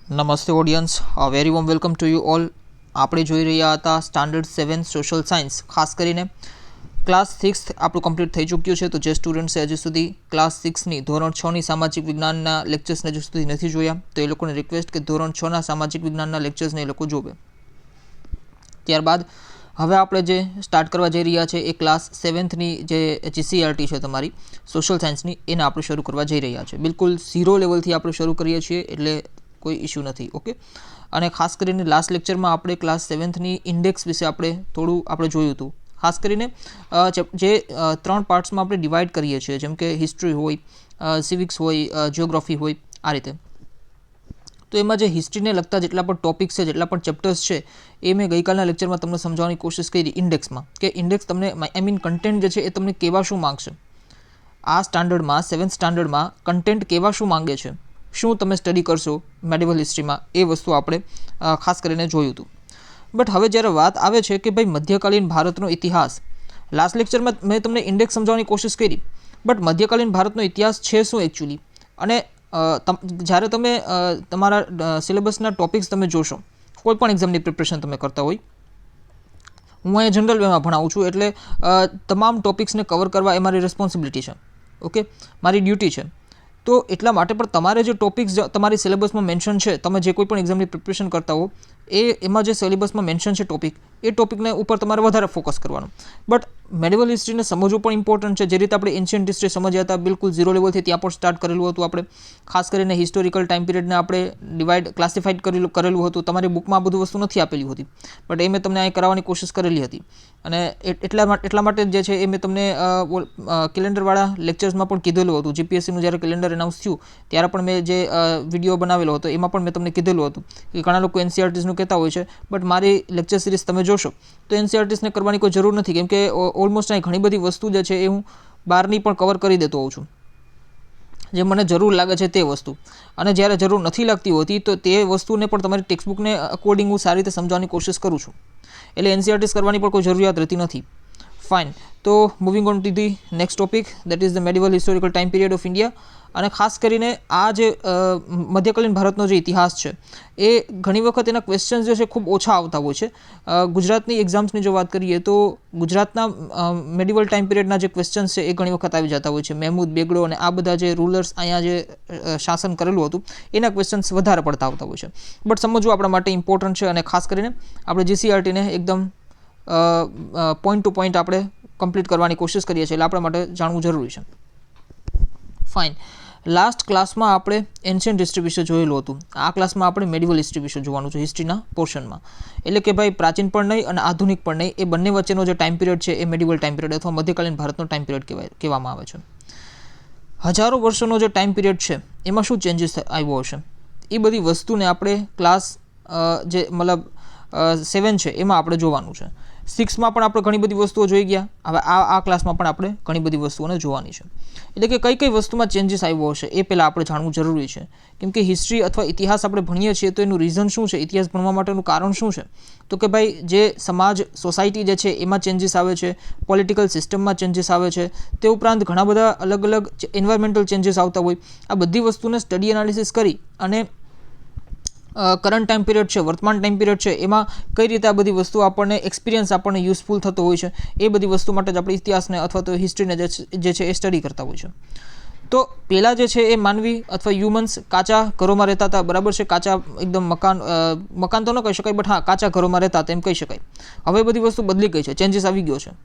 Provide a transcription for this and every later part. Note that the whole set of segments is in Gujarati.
નમસ્તે audience, very warm welcome to you all. આપણે જોઈ રહ્યા હતા સ્ટાન્ડર્ડ 7 સોશિયલ સાયન્સ. ખાસ કરીને ક્લાસ 6 આપણું કમ્પ્લીટ થઈ ચૂક્યું છે. તો જે સ્ટુડન્ટ્સે હજી સુધી ક્લાસ 6ની ધોરણ 6ની સામાજિક વિજ્ઞાનના લેક્ચર્સને હજુ સુધી નથી જોયા તો એ લોકોને રિક્વેસ્ટ કે ધોરણ 6ના સામાજિક વિજ્ઞાનના લેક્ચર્સને એ લોકો જોવે. ત્યારબાદ હવે આપણે જે સ્ટાર્ટ કરવા જઈ રહ્યા છે એ ક્લાસ 7થની જે જીસીઆરટી છે તમારી સોશિયલ સાયન્સની, એને આપણે શરૂ કરવા જઈ રહ્યા છે. બિલકુલ 0 લેવલથી આપણે શરૂ કરીએ છીએ, એટલે કોઈ ઇશ્યુ નથી. ઓકે. અને ખાસ કરીને લાસ્ટ લેક્ચરમાં આપણે ક્લાસ 7થની ઇન્ડેક્સ વિશે થોડું જોયું હતું. ખાસ કરીને જે 3 પાર્ટ્સમાં આપણે ડિવાઈડ કરીએ છીએ, જેમ કે હિસ્ટ્રી હોય, સિવિક્સ હોય, જિયોગ્રાફી હોય, આ રીતે. તો એમાં જે હિસ્ટ્રીને લગતા જેટલા પણ ટોપિક્સ છે, જેટલા પણ ચેપ્ટર્સ છે, એ મેં ગઈકાલના લેક્ચરમાં તમને સમજાવવાની કોશિશ કરી ઇન્ડેક્સમાં, કે ઇન્ડેક્સ તમને કન્ટેન્ટ જે છે એ તમને કેવા શું માંગશે. આ સ્ટાન્ડર્ડમાં 7th સ્ટાન્ડર્ડમાં કન્ટેન્ટ કેવા શું માંગે છે, શું તમે સ્ટડી કરશો મેડિવલ હિસ્ટ્રીમાં, એ વસ્તુ આપણે ખાસ કરીને જોયું હતું. બટ હવે જ્યારે વાત આવે છે કે ભાઈ મધ્યકાલીન ભારતનો ઇતિહાસ, લાસ્ટ લેક્ચરમાં મેં તમને ઇન્ડેક્સ સમજાવવાની કોશિશ કરી, બટ મધ્યકાલીન ભારતનો ઇતિહાસ છે શું એકચ્યુઅલી. અને જ્યારે તમે તમારા સિલેબસના ટોપિક્સ તમે જોશો, કોઈ પણ એક્ઝામની પ્રિપરેશન તમે કરતા હોય, હું અહીંયા જનરલ વેમાં ભણાવું છું, એટલે તમામ ટોપિક્સને કવર કરવા એ મારી રિસ્પોન્સિબિલિટી છે. ઓકે, મારી ડ્યુટી છે. તો એટલા માટે પણ તમારે જે ટોપિક્સ તમારી સિલેબસમાં મેન્શન છે, તમે જે કોઈ પણ એક્ઝામની પ્રિપરેશન કરતા હો, એમાં જે સિલેબસમાં મેન્શન છે ટોપિક, એ ટોપિકને ઉપર તમારે વધારે ફોકસ કરવાનું. બટ મેડિવલ હિસ્ટ્રીને સમજવું પણ ઇમ્પોર્ટન્ટ છે. જે રીતે આપણે એન્શિયન્ટ હિસ્ટ્રી સમજ્યા હતા, બિલકુલ 0 લેવલથી ત્યાં પણ સ્ટાર્ટ કરેલું હતું આપણે. ખાસ કરીને હિસ્ટોરિકલ ટાઈમ પીરિયડને આપણે ક્લાસિફાઈડ કરેલું હતું. તમારી બુકમાં આ બધું વસ્તુ નથી આપેલી હતી, બટ એ મેં તમને અહીં કરાવવાની કોશિશ કરેલી હતી. અને એટલા માટે જે છે એ મેં તમને કેલેન્ડરવાળા લેક્ચર્સમાં પણ કીધેલું હતું. જીપીએસસીનું જ્યારે કેલેન્ડર એનાઉન્સ થયું ત્યારે પણ મેં જે વિડીયો બનાવેલો હતો એમાં પણ મેં તમને કીધેલું હતું કે ઘણા લોકો એનસીઆરટીસનું કહેતા હોય છે, બટ મારી લેક્ચર સિરીઝ તમે જોશો તો એનસીઆરટીસને કરવાની કોઈ જરૂર નથી, કેમ કે ઓલમોસ્ટ અહીં ઘણી બધી વસ્તુ જે છે એ હું બહારની પણ કવર કરી દેતો હોઉં છું, જે મને જરૂર લાગે છે તે વસ્તુ. અને જ્યારે જરૂર નથી લાગતી હોતી તો તે વસ્તુને પણ તમારી ટેક્સ્ટબુકને અકોર્ડિંગ હું સારી રીતે સમજવાની કોશિશ કરું છું. એટલે એનસીઆરટીસ કરવાની પણ કોઈ જરૂરિયાત રહેતી નથી. ફાઇન. તો moving on to the next topic, that is the medieval historical time period of India. અને ખાસ કરીને આ જે મધ્યકાલીન ભારતનો જે ઇતિહાસ છે, એ ઘણી વખત એના ક્વેશ્ચન્સ જે છે ખૂબ ઓછા આવતા હોય છે. ગુજરાતની એક્ઝામ્સની જો વાત કરીએ તો ગુજરાતના મેડિવલ ટાઈમ પીરિયડના જે ક્વેશ્ચન્સ છે એ ઘણી વખત આવી જતા હોય છે. મહેમૂદ બેગડો અને આ બધા જે રૂલર્સ અહીંયા જે શાસન કરેલું હતું એના ક્વેશ્ચન્સ વધારે પડતા આવતા હોય છે. બટ સમજવું આપણા માટે ઇમ્પોર્ટન્ટ છે. અને ખાસ કરીને આપણે જીસીઆરટીને એકદમ પોઈન્ટ ટુ પોઈન્ટ આપણે કમ્પ્લીટ કરવાની કોશિશ કરીએ છીએ, એટલે આપણા માટે જાણવું જરૂરી છે. ફાઇન. લાસ્ટ ક્લાસમાં આપણે એન્શિયન્ટ હિસ્ટ્રી વિશે જોયેલું હતું. આ ક્લાસમાં આપણે મેડિવલ હિસ્ટ્રી વિશે જોવાનું છે, હિસ્ટ્રીના પોર્શનમાં. એટલે કે ભાઈ પ્રાચીન પણ નહીં અને આધુનિક પણ નહીં, એ બંને વચ્ચેનો જે ટાઈમ પીરિયડ છે એ મેડિવલ ટાઈમ પીરિયડ અથવા મધ્યકાલીન ભારતનો ટાઈમ પીરિયડ કહેવામાં આવે છે. હજારો વર્ષોનો જે ટાઈમ પીરિયડ છે એમાં શું ચેન્જીસ આવ્યો હશે, એ બધી વસ્તુને આપણે ક્લાસ જે મતલબ 7 છે એમાં આપણે જોવાનું છે. 6માં પણ આપણે ઘણી બધી વસ્તુઓ જોઈ ગયા. હવે આ ક્લાસમાં પણ આપણે ઘણી બધી વસ્તુઓને જોવાની છે. એટલે કે કઈ વસ્તુમાં ચેન્જીસ આવ્યો હશે એ પહેલાં આપણે જાણવું જરૂરી છે. કેમ કે હિસ્ટ્રી અથવા ઇતિહાસ આપણે ભણીએ છીએ તો એનું રીઝન શું છે, ઇતિહાસ ભણવા માટેનું કારણ શું છે, તો કે ભાઈ જે સમાજ સોસાયટી જે છે એમાં ચેન્જીસ આવે છે, પોલિટિકલ સિસ્ટમમાં ચેન્જીસ આવે છે, તે ઉપરાંત ઘણા બધા અલગ અલગ એન્વાયરમેન્ટલ ચેન્જીસ આવતા હોય. આ બધી વસ્તુને સ્ટડી એનાલિસિસ કરી અને કરંટ ટાઈમ પીરિયડ છે, વર્તમાન ટાઈમ પીરિયડ છે, એમાં કઈ રીતે આ બધી વસ્તુ આપણને એક્સપિરિયન્સ આપણને યુઝફુલ થતો હોય છે, એ બધી વસ્તુ માટે જ આપણે ઇતિહાસને અથવા તો હિસ્ટ્રીને જે છે એ સ્ટડી કરતા હોય છે. તો પહેલાં જે છે એ માનવી અથવા હ્યુમન્સ કાચા ઘરોમાં રહેતા હતા, બરાબર છે. કાચા એકદમ મકાન તો ન કહી શકાય, બટ હા કાચા ઘરોમાં રહેતા હતા એમ કહી શકાય. હવે બધી વસ્તુ બદલી ગઈ છે, ચેન્જીસ આવી ગયો છે.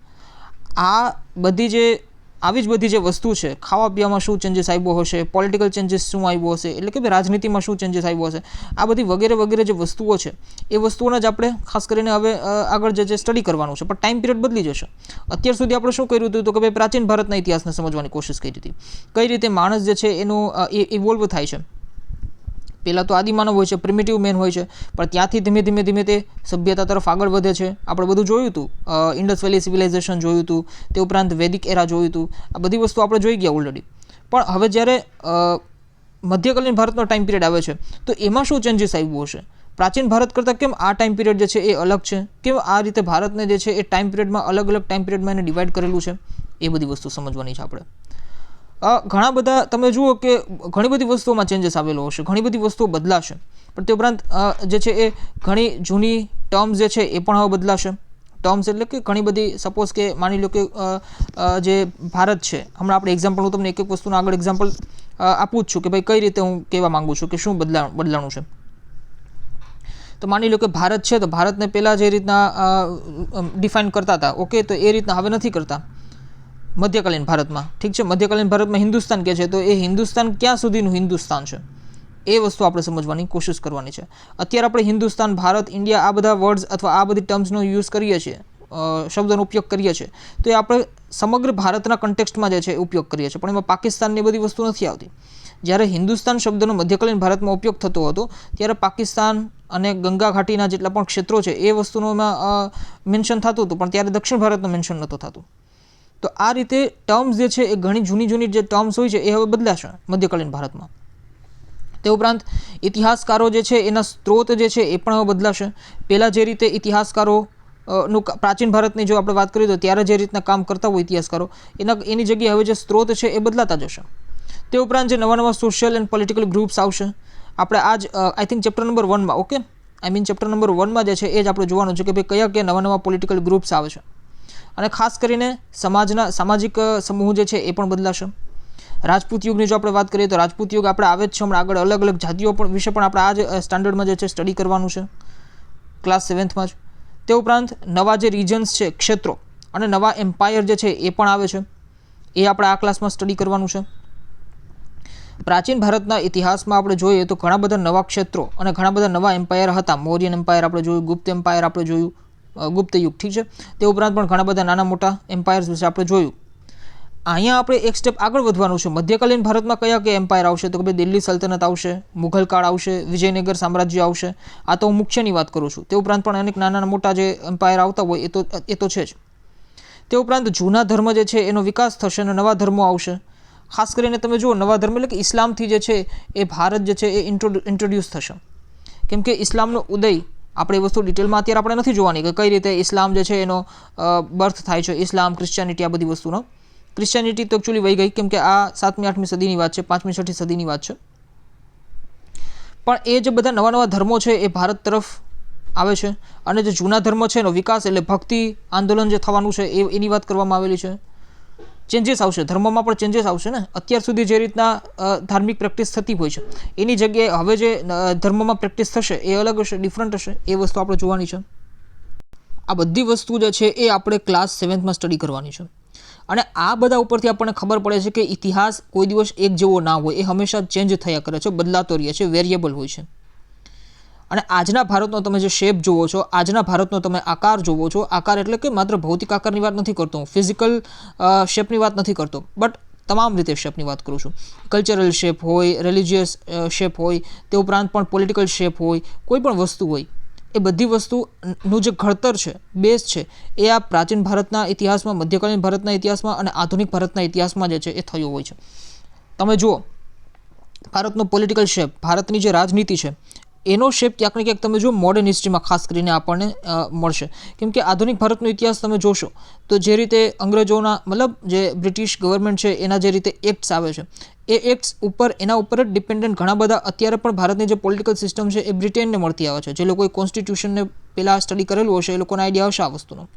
આવી જ બધી જે વસ્તુ છે, ખાવા પીવામાં શું ચેન્જીસ આવ્યો હશે, પોલિટિકલ ચેન્જીસ શું આવ્યો હશે, એટલે કે રાજનીતિમાં શું ચેન્જીસ આવ્યો હશે, આ બધી વગેરે જે વસ્તુઓ છે એ વસ્તુઓને જ આપણે ખાસ કરીને હવે આગળ જે સ્ટડી કરવાનું છે. પણ ટાઈમ પીરિયડ બદલી જશે. અત્યાર સુધી આપણે શું કર્યું હતું તો કે ભાઈ પ્રાચીન ભારતના ઇતિહાસને સમજવાની કોશિશ કરી હતી. કઈ રીતે માણસ જે છે એનું ઇવોલ્વ થાય છે. પહેલાં તો આદિમાનવ હોય છે, પ્રિમિટિવ મેન હોય છે, પણ ત્યાંથી ધીમે ધીમે તે સભ્યતા તરફ આગળ વધે છે. આપણે બધું જોયું હતું, ઇન્ડસ વેલી સિવિલાઇઝેશન જોયું હતું, તે ઉપરાંત વૈદિક એરા જોયું હતું. આ બધી વસ્તુ આપણે જોઈ ગયા ઓલરેડી. પણ હવે જ્યારે મધ્યકાલીન ભારતનો ટાઈમ પીરિયડ આવે છે તો એમાં શું ચેન્જીસ આવ્યું હશે, પ્રાચીન ભારત કરતાં કેમ આ ટાઈમ પીરિયડ જે છે એ અલગ છે, કેમ આ રીતે ભારતને જે છે એ ટાઈમ પીરિયડમાં અલગ ટાઈમ પીરિયડમાં એને ડિવાઈડ કરેલું છે, એ બધી વસ્તુ સમજવાની છે આપણે. ઘણા બધા તમે જુઓ કે ઘણી બધી વસ્તુઓમાં ચેન્જીસ આવેલો હશે, ઘણી બધી વસ્તુઓ બદલાશે, પણ તે ઉપરાંત જે છે એ ઘણી જૂની ટર્મ્સ જે છે એ પણ હવે બદલાશે. ટર્મ્સ એટલે કે ઘણી બધી, સપોઝ કે માની લો કે જે ભારત છે, હમણાં આપણે એક્ઝામ્પલ, હું તમને એક એક વસ્તુનું આગળ એક્ઝામ્પલ આપું જ છું કે ભાઈ કઈ રીતે હું કહેવા માગું છું કે શું બદલાણું છે. તો માની લો કે ભારત છે, તો ભારતને પહેલાં જે રીતના ડિફાઇન કરતા હતા, ઓકે, તો એ રીતના હવે નથી કરતા મધ્યકાલીન ભારતમાં. ઠીક છે, મધ્યકાલીન ભારતમાં હિન્દુસ્તાન કહે છે, તો એ હિન્દુસ્તાન ક્યાં સુધીનું હિન્દુસ્તાન છે એ વસ્તુ આપણે સમજવાની કોશિશ કરવાની છે. અત્યારે આપણે હિન્દુસ્તાન, ભારત, ઇન્ડિયા આ બધા વર્ડ્સ અથવા આ બધી ટર્મ્સનો યુઝ કરીએ છીએ, શબ્દોનો ઉપયોગ કરીએ છીએ, તો એ આપણે સમગ્ર ભારતના કન્ટેક્સ્ટમાં જે છે એ ઉપયોગ કરીએ છીએ, પણ એમાં પાકિસ્તાનની બધી વસ્તુ નથી આવતી. જ્યારે હિન્દુસ્તાન શબ્દનો મધ્યકાલીન ભારતમાં ઉપયોગ થતો હતો ત્યારે પાકિસ્તાન અને ગંગા ઘાટીના જેટલા પણ ક્ષેત્રો છે એ વસ્તુનો એમાં મેન્શન થતું હતું, પણ ત્યારે દક્ષિણ ભારતનું મેન્શન નહોતું થતું. તો આ રીતે ટર્મ્સ જે છે એ ઘણી જૂની જે ટર્મ્સ હોય છે એ હવે બદલાશે મધ્યકાલીન ભારતમાં. તે ઉપરાંત ઇતિહાસકારો જે છે એના સ્ત્રોત જે છે એ પણ હવે બદલાશે. પહેલાં જે રીતે ઇતિહાસકારો નું પ્રાચીન ભારતની જો આપણે વાત કરીએ તો ત્યારે જે રીતના કામ કરતા હોય ઇતિહાસકારો, એની જગ્યાએ હવે જે સ્ત્રોત છે એ બદલાતા જશે. તે ઉપરાંત જે નવા સોશિયલ એન્ડ પોલિટિકલ ગ્રુપ્સ આવશે, આપણે આજ આઈ થિંક ચેપ્ટર નંબર 1માં, ઓકે, ચેપ્ટર નંબર 1માં જે છે એ જ આપણે જોવાનું છે કે ભાઈ કયા નવા પોલિટિકલ ગ્રુપ્સ આવે છે. અને ખાસ કરીને સામાજિક સમૂહ જે છે એ પણ બદલાશે. રાજપૂત યુગની જો આપણે વાત કરીએ તો રાજપૂત યુગ આપણે આવે જ છે, હમણાં આગળ અલગ અલગ જાતિઓ પણ વિશે પણ આપણે આ જ સ્ટાન્ડર્ડમાં જે છે સ્ટડી કરવાનું છે, ક્લાસ 7થમાં જ. તે ઉપરાંત નવા જે રિજન્સ છે, ક્ષેત્રો, અને નવા એમ્પાયર જે છે એ પણ આવે છે, એ આપણે આ ક્લાસમાં સ્ટડી કરવાનું છે. પ્રાચીન ભારતના ઇતિહાસમાં આપણે જોઈએ તો ઘણા બધા નવા ક્ષેત્રો અને ઘણા બધા નવા એમ્પાયર હતા. મૌર્યન એમ્પાયર આપણે જોયું, ગુપ્ત એમ્પાયર આપણે જોયું, ગુપ્ત યુગ, ઠીક છે. તે ઉપરાંત પણ ઘણા બધા નાના મોટા એમ્પાયર્સ વિશે આપણે જોયું. અહીંયા આપણે એક સ્ટેપ આગળ વધવાનું છે. મધ્યકાલીન ભારતમાં કયા એમ્પાયર આવશે, તો કે ભાઈ દિલ્હી સલ્તનત આવશે, મુઘલ કાળ આવશે, વિજયનગર સામ્રાજ્ય આવશે. આ તો હું મુખ્યની વાત કરું છું. તે ઉપરાંત પણ અનેક નાના મોટા જે એમ્પાયર આવતા હોય એ તો છે જ. તે ઉપરાંત જૂના ધર્મ જે છે એનો વિકાસ થશે અને નવા ધર્મો આવશે. ખાસ કરીને તમે જુઓ, નવા ધર્મ એટલે કે ઇસ્લામથી જે છે એ ભારત જે છે એ ઇન્ટ્રોડ્યુસ થશે. કેમ કે ઇસ્લામનો ઉદય આપણે એ વસ્તુ ડિટેલમાં અત્યારે આપણે નથી જોવાની કે કઈ રીતે ઇસ્લામ જે છે એનો બર્થ થાય છે. ઇસ્લામ, ક્રિશ્ચિયાનિટી, આ બધી વસ્તુનો. ક્રિશ્ચિયાનિટી તો એકચ્યુઅલી વહી ગઈ, કેમ કે આ 7મી 8મી સદીની વાત છે, 5મી 6મી સદીની વાત છે. પણ એ જે બધા નવા ધર્મો છે એ ભારત તરફ આવે છે. અને જે જૂના ધર્મ છે એનો વિકાસ એટલે ભક્તિ આંદોલન જે થવાનું છે એની વાત કરવામાં આવેલી છે. ચેન્જીસ આવશે, ધર્મમાં પણ ચેન્જીસ આવશે ને. અત્યાર સુધી જે રીતના ધાર્મિક પ્રેક્ટિસ થતી હોય છે એની જગ્યાએ હવે જે ધર્મમાં પ્રેક્ટિસ થશે એ અલગ હશે, ડિફરન્ટ હશે. એ વસ્તુ આપણે જોવાની છે. આ બધી વસ્તુ જે છે એ આપણે ક્લાસ 7થમાં સ્ટડી કરવાની છે. અને આ બધા ઉપરથી આપણને ખબર પડે છે કે ઇતિહાસ કોઈ દિવસ એક જેવો ના હોય, એ હંમેશા ચેન્જ થયા કરે છે, બદલાતો રહે છે, વેરિયેબલ હોય છે. અને આજના ભારતનો તમે જે શેપ જોવો છો, આજના ભારતનો તમે આકાર જોવો છો, આકાર એટલે કે માત્ર ભૌતિક આકારની વાત નથી કરતો હું, ફિઝિકલ શેપની વાત નથી કરતો, બટ તમામ રીતે શેપની વાત કરું છું. કલ્ચરલ શેપ હોય, રિલિજિયસ શેપ હોય, તે ઉપરાંત પણ પોલિટિકલ શેપ હોય, કોઈ પણ વસ્તુ હોય, એ બધી વસ્તુનું જે ઘડતર છે, બેઝ છે, એ આ પ્રાચીન ભારતના ઇતિહાસમાં, મધ્યકાલીન ભારતના ઇતિહાસમાં અને આધુનિક ભારતના ઇતિહાસમાં જે છે એ થયો હોય છે. તમે જુઓ, ભારતનો પોલિટિકલ શેપ, ભારતની જે રાજનીતિ છે એનો શેપ ક્યાંક ને ક્યાંક તમે જો મોડર્ન હિસ્ટ્રીમાં ખાસ કરીને આપણને મળશે. કેમ કે આધુનિક ભારતનો ઇતિહાસ તમે જોશો તો જે રીતે અંગ્રેજોના, મતલબ જે બ્રિટિશ ગવર્મેન્ટ છે એના જે રીતે એક્ટ્સ આવે છે, એ એક્ટ્સ ઉપર, એના ઉપર જ ડિપેન્ડન્ટ ઘણા બધા અત્યારે પણ ભારતની જે પોલિટિકલ સિસ્ટમ છે એ બ્રિટેનને મળતી આવે છે. જે લોકોએ કોન્સ્ટિટ્યુશનને પહેલાં સ્ટડી કરેલું હશે એ લોકોને આઈડિયા હશે આ વસ્તુનો.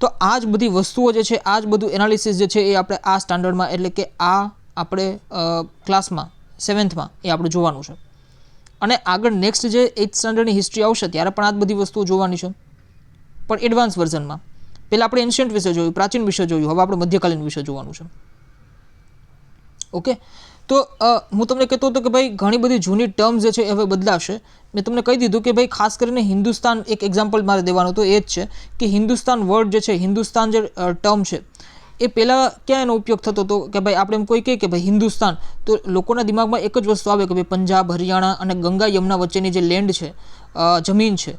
તો આ જ બધી વસ્તુઓ જે છે, આ જ બધું એનાલિસિસ જે છે એ આપણે આ સ્ટાન્ડર્ડમાં, એટલે કે આ આપણે ક્લાસમાં 7થમાં એ આપણે જોવાનું છે. અને આગળ નેક્સ્ટ જે 8th સ્ટાન્ડર્ડની હિસ્ટ્રી આવશે ત્યારે પણ આ જ બધી વસ્તુઓ જોવાની છે, પણ એડવાન્સ વર્ઝનમાં. પહેલાં આપણે એન્શિયન્ટ વિશે જોયું, પ્રાચીન વિશે જોયું, હવે આપણે મધ્યકાલીન વિશે જોવાનું છે. ઓકે, તો હું તમને કહેતો હતો કે ભાઈ ઘણી બધી જૂની ટર્મ્સ જે છે એ હવે બદલાશે. મેં તમને કહી દીધું કે ભાઈ ખાસ કરીને હિન્દુસ્તાન, એક એક્ઝામ્પલ મારે દેવાનું તો એ જ છે કે હિન્દુસ્તાન વર્ડ જે છે, હિન્દુસ્તાન જે ટર્મ છે એ પહેલાં ક્યાં એનો ઉપયોગ થતો હતો કે ભાઈ આપણે એમ કોઈ કહે કે ભાઈ હિન્દુસ્તાન, તો લોકોના દિમાગમાં એક જ વસ્તુ આવે કે ભાઈ પંજાબ, હરિયાણા અને ગંગા યમુના વચ્ચેની જે લેન્ડ છે, જમીન છે,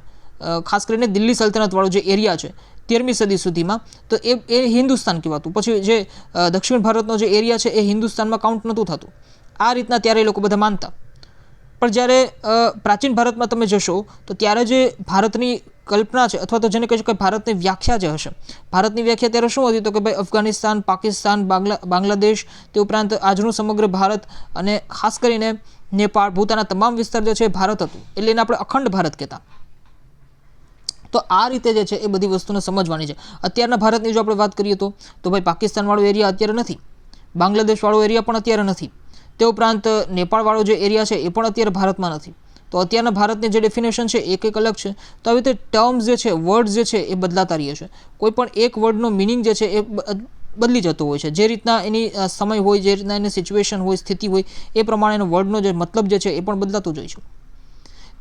ખાસ કરીને દિલ્હી સલ્તનતવાળો જે એરિયા છે 13મી સદી સુધીમાં, તો એ હિન્દુસ્તાન કહેવાતું. પછી જે દક્ષિણ ભારતનો જે એરિયા છે એ હિન્દુસ્તાનમાં કાઉન્ટ નહોતું થતું. આ રીતના ત્યારે એ લોકો બધા માનતા. પણ જ્યારે પ્રાચીન ભારતમાં તમે જશો તો ત્યારે જે ભારતની કલ્પના છે અથવા તો જેને કહી શકાય ભારતની વ્યાખ્યા જે હશે, ભારતની વ્યાખ્યા ત્યારે શું હતી તો કે ભાઈ અફઘાનિસ્તાન, પાકિસ્તાન, બાંગ્લાદેશ, તે ઉપરાંત આજનું સમગ્ર ભારત અને ખાસ કરીને નેપાળ, ભૂતાનના તમામ વિસ્તાર જે છે એ ભારત હતું, એટલે એને આપણે અખંડ ભારત કહેતા. તો આ રીતે જે છે એ બધી વસ્તુને સમજવાની છે. અત્યારના ભારતની જો આપણે વાત કરીએ તો ભાઈ પાકિસ્તાનવાળો એરિયા અત્યારે નથી, બાંગ્લાદેશવાળો એરિયા પણ અત્યારે નથી, તે ઉપરાંત નેપાળવાળો જે એરિયા છે એ પણ અત્યારે ભારતમાં નથી. તો અત્યારના ભારતની જે ડેફિનેશન છે એક અલગ છે. તો આવી રીતે ટર્મ્સ જે છે, વર્ડ્સ જે છે એ બદલાતા રહે છે. કોઈ પણ એક વર્ડનો મિનિંગ જે છે એ બદલી જતો હોય છે, જે રીતના એની સમય હોય, જે રીતના એની સિચ્યુએશન હોય, સ્થિતિ હોય, એ પ્રમાણે એનો વર્ડનો જે મતલબ જે છે એ પણ બદલાતો જ હોય છે.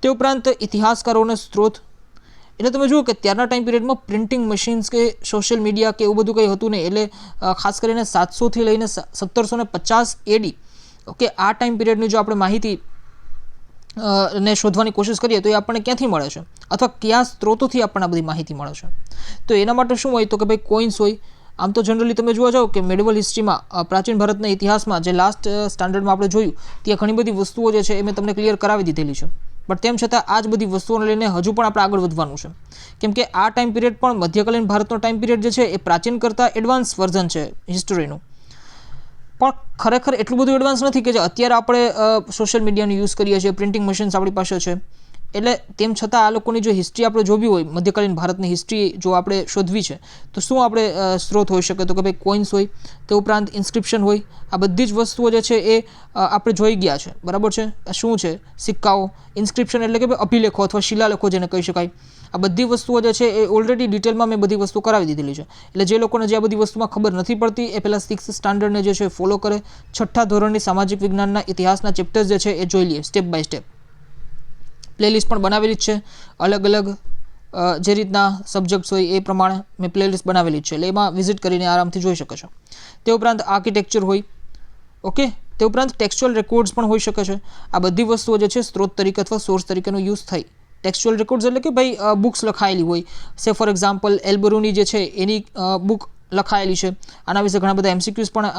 તે ઉપરાંત ઇતિહાસકારોને સ્ત્રોત, એટલે તમે જુઓ કે ત્યારના ટાઈમ પિરિયડમાં પ્રિન્ટિંગ મશીન્સ કે સોશિયલ મીડિયા કે એવું બધું કંઈ હતું નહીં, એટલે ખાસ કરીને 700થી લઈને 1750 AD, ઓકે, આ ટાઈમ પિરિયડની જો આપણે માહિતી ને શોધવાની કોશિશ કરીએ તો એ આપણને ક્યાંથી મળે છે અથવા કયા સ્ત્રોતોથી આપણને આ બધી માહિતી મળે છે. તો એના માટે શું હોય તો કે ભાઈ કોઇન્સ હોય. આમ તો જનરલી તમે જોવા જાઓ કે મેડિવલ હિસ્ટ્રીમાં, પ્રાચીન ભારતના ઇતિહાસમાં જે લાસ્ટ સ્ટાન્ડર્ડમાં આપણે જોયું ત્યાં ઘણી બધી વસ્તુઓ જે છે એ મેં તમને ક્લિયર કરાવી દીધેલી છે. બટ તેમ છતાં આ જ બધી વસ્તુઓને લઈને હજુ પણ આપણે આગળ વધવાનું છે, કેમ કે આ ટાઈમ પિરિયડ પણ મધ્યકાલીન ભારતનો ટાઈમ પિરિયડ જે છે એ પ્રાચીન કરતાં એડવાન્સ વર્ઝન છે હિસ્ટોરીનું. પણ ખરેખર એટલું બધું એડવાન્સ નથી કે જે અત્યારે આપણે સોશિયલ મીડિયાનો યુઝ કરીએ છીએ, પ્રિન્ટિંગ મશીન્સ આપણી પાસે છે. એટલે તેમ છતાં આ લોકોની જો હિસ્ટ્રી આપણે જોવી હોય, મધ્યકાલીન ભારતની હિસ્ટ્રી જો આપણે શોધવી છે, તો શું આપણે સ્ત્રોત હોઈ શકે તો કે ભાઈ કોઇન્સ હોય, તે ઉપરાંત ઇન્સ્ક્રિપ્શન હોય. આ બધી જ વસ્તુઓ જે છે એ આપણે જોઈ ગયા છે, બરાબર છે. શું છે? સિક્કાઓ. ઇન્સ્ક્રિપ્શન એટલે કે ભાઈ અભિલેખો અથવા શિલાલેખો જેને કહી શકાય. આ બધી વસ્તુઓ જે છે એ ઓલરેડી ડિટેલમાં મેં બધી વસ્તુ કરાવી દીધેલી છે. એટલે જે લોકોને જે આ બધી વસ્તુમાં ખબર નથી પડતી એ પહેલાં 6th સ્ટાન્ડર્ડને જે છે ફોલો કરે, 6ઠ્ઠા ધોરણની સામાજિક વિજ્ઞાનના ઇતિહાસના ચેપ્ટર્સ જે છે એ જોઈ લઈએ સ્ટેપ બાય સ્ટેપ. પ્લેલિસ્ટ પણ બનાવેલી જ છે, અલગ અલગ જે રીતના સબ્જેક્ટ્સ હોય એ પ્રમાણે મેં પ્લેલિસ્ટ બનાવેલી જ છે, એટલે એમાં વિઝિટ કરીને આરામથી જોઈ શકે છે. તે ઉપરાંત આર્કિટેક્ચર હોય, ઓકે, તે ઉપરાંત ટેક્સ્ચ્યુઅલ રેકોર્ડ્સ પણ હોઈ શકે છે. આ બધી વસ્તુઓ જે છે સ્ત્રોત તરીકે અથવા સોર્સ તરીકેનો યુઝ થઈ. ટેક્સ્ચ્યુઅલ રેકોર્ડ્સ એટલે કે ભાઈ બુક્સ લખાયેલી હોય, સે ફોર એક્ઝામ્પલ એલ્બરુની જે છે એની બુક લખાયેલી છે. આના વિશે ઘણા બધા MCQs પણ